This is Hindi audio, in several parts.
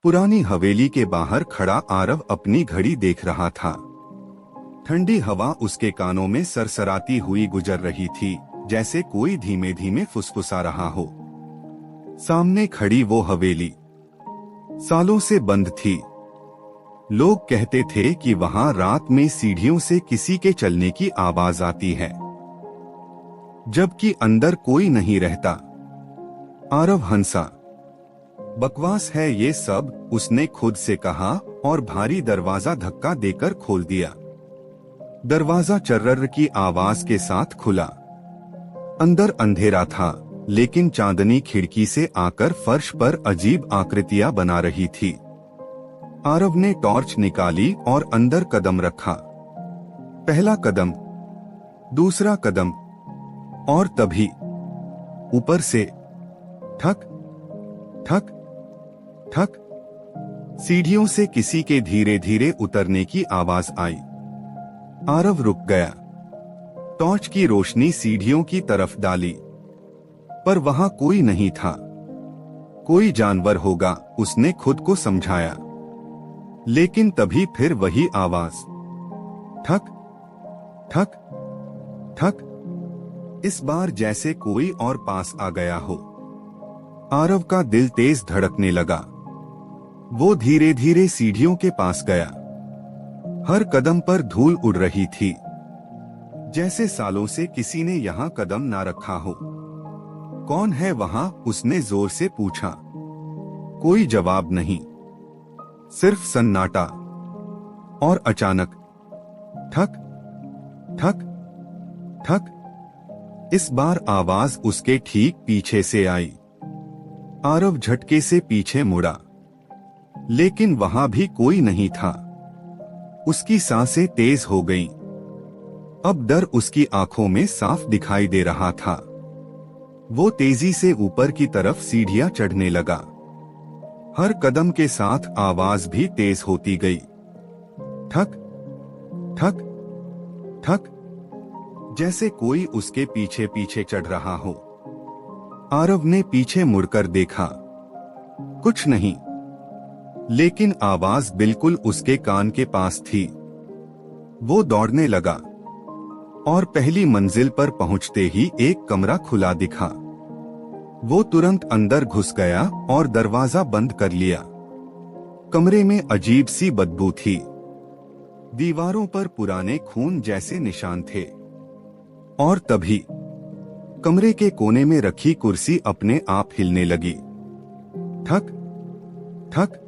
पुरानी हवेली के बाहर खड़ा आरव अपनी घड़ी देख रहा था। ठंडी हवा उसके कानों में सरसराती हुई गुजर रही थी, जैसे कोई धीमे धीमे फुसफुसा रहा हो। सामने खड़ी वो हवेली सालों से बंद थी। लोग कहते थे कि वहां रात में सीढ़ियों से किसी के चलने की आवाज आती है, जबकि अंदर कोई नहीं रहता। आरव हंसा। बकवास है ये सब, उसने खुद से कहा और भारी दरवाजा धक्का देकर खोल दिया। दरवाजा चर्रर की आवाज के साथ खुला। अंदर अंधेरा था, लेकिन चांदनी खिड़की से आकर फर्श पर अजीब आकृतियां बना रही थी। आरव ने टॉर्च निकाली और अंदर कदम रखा। पहला कदम, दूसरा कदम, और तभी ऊपर से ठक ठक ठक सीढ़ियों से किसी के धीरे धीरे उतरने की आवाज आई। आरव रुक गया। टॉर्च की रोशनी सीढ़ियों की तरफ डाली, पर वहां कोई नहीं था। कोई जानवर होगा, उसने खुद को समझाया। लेकिन तभी फिर वही आवाज, ठक ठक ठक। इस बार जैसे कोई और पास आ गया हो। आरव का दिल तेज धड़कने लगा। वो धीरे धीरे सीढ़ियों के पास गया। हर कदम पर धूल उड़ रही थी, जैसे सालों से किसी ने यहाँ कदम ना रखा हो। कौन है वहां? उसने जोर से पूछा। कोई जवाब नहीं, सिर्फ सन्नाटा। और अचानक ठक ठक ठक। इस बार आवाज उसके ठीक पीछे से आई। आरव झटके से पीछे मुड़ा, लेकिन वहां भी कोई नहीं था। उसकी सांसें तेज हो गईं। अब डर उसकी आंखों में साफ दिखाई दे रहा था। वो तेजी से ऊपर की तरफ सीढ़ियां चढ़ने लगा। हर कदम के साथ आवाज भी तेज होती गई। ठक ठक ठक, जैसे कोई उसके पीछे पीछे चढ़ रहा हो। आरव ने पीछे मुड़कर देखा। कुछ नहीं, लेकिन आवाज बिल्कुल उसके कान के पास थी। वो दौड़ने लगा और पहली मंजिल पर पहुंचते ही एक कमरा खुला दिखा। वो तुरंत अंदर घुस गया और दरवाजा बंद कर लिया। कमरे में अजीब सी बदबू थी। दीवारों पर पुराने खून जैसे निशान थे। और तभी कमरे के कोने में रखी कुर्सी अपने आप हिलने लगी। ठक ठक।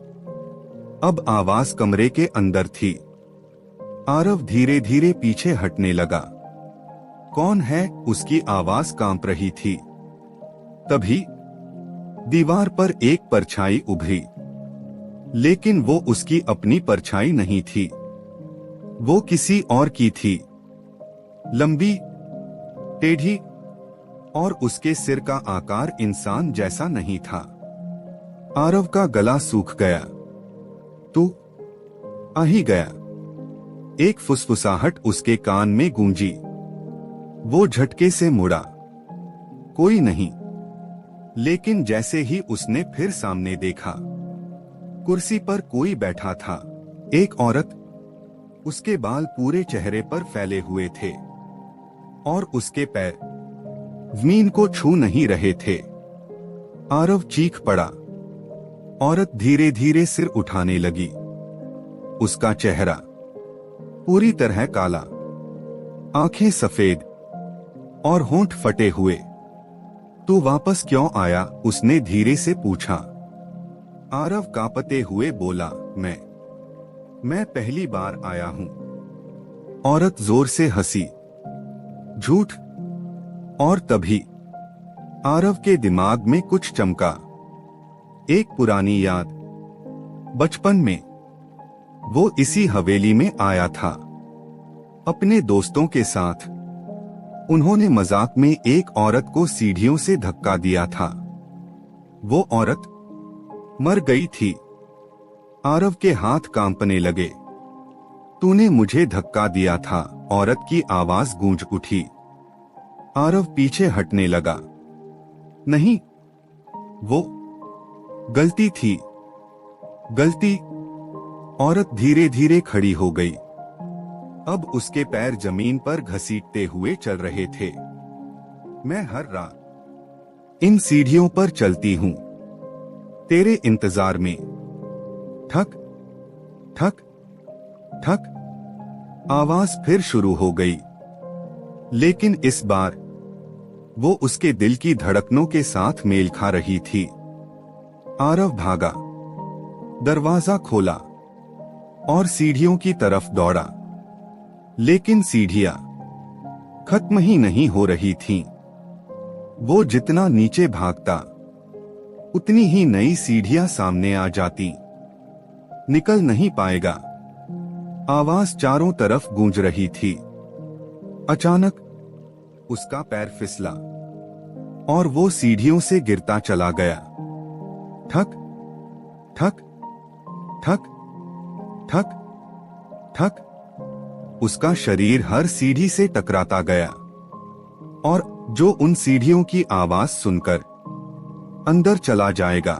अब आवाज कमरे के अंदर थी। आरव धीरे धीरे पीछे हटने लगा। कौन है? उसकी आवाज कांप रही थी। तभी दीवार पर एक परछाई उभरी, लेकिन वो उसकी अपनी परछाई नहीं थी। वो किसी और की थी। लंबी, टेढ़ी, और उसके सिर का आकार इंसान जैसा नहीं था। आरव का गला सूख गया। तू आ ही गया। एक फुसफुसाहट उसके कान में गूंजी। वो झटके से मुड़ा। कोई नहीं। लेकिन जैसे ही उसने फिर सामने देखा, कुर्सी पर कोई बैठा था। एक औरत। उसके बाल पूरे चेहरे पर फैले हुए थे और उसके पैर जमीन को छू नहीं रहे थे। आरव चीख पड़ा। औरत धीरे धीरे सिर उठाने लगी। उसका चेहरा पूरी तरह काला, आंखें सफेद और होंठ फटे हुए। तू वापस क्यों आया? उसने धीरे से पूछा। आरव कांपते हुए बोला, मैं पहली बार आया हूं। औरत जोर से हंसी। झूठ। और तभी आरव के दिमाग में कुछ चमका। एक पुरानी याद। बचपन में वो इसी हवेली में आया था, अपने दोस्तों के साथ। उन्होंने मजाक में एक औरत को सीढ़ियों से धक्का दिया था। वो औरत मर गई थी। आरव के हाथ कांपने लगे। तूने मुझे धक्का दिया था, औरत की आवाज गूंज उठी। आरव पीछे हटने लगा। नहीं, वो गलती थी। गलती। औरत धीरे धीरे खड़ी हो गई। अब उसके पैर जमीन पर घसीटते हुए चल रहे थे। मैं हर रात इन सीढ़ियों पर चलती हूँ, तेरे इंतजार में। ठक ठक ठक। आवाज फिर शुरू हो गई, लेकिन इस बार वो उसके दिल की धड़कनों के साथ मेल खा रही थी। आरव भागा, दरवाजा खोला और सीढ़ियों की तरफ दौड़ा, लेकिन सीढ़ियां खत्म ही नहीं हो रही थीं। वो जितना नीचे भागता, उतनी ही नई सीढ़ियां सामने आ जाती। निकल नहीं पाएगा, आवाज चारों तरफ गूंज रही थी। अचानक उसका पैर फिसला और वो सीढ़ियों से गिरता चला गया। ठक ठक ठक ठक ठक। उसका शरीर हर सीढ़ी से टकराता गया और जो उन सीढ़ियों की आवाज सुनकर अंदर चला जाएगा।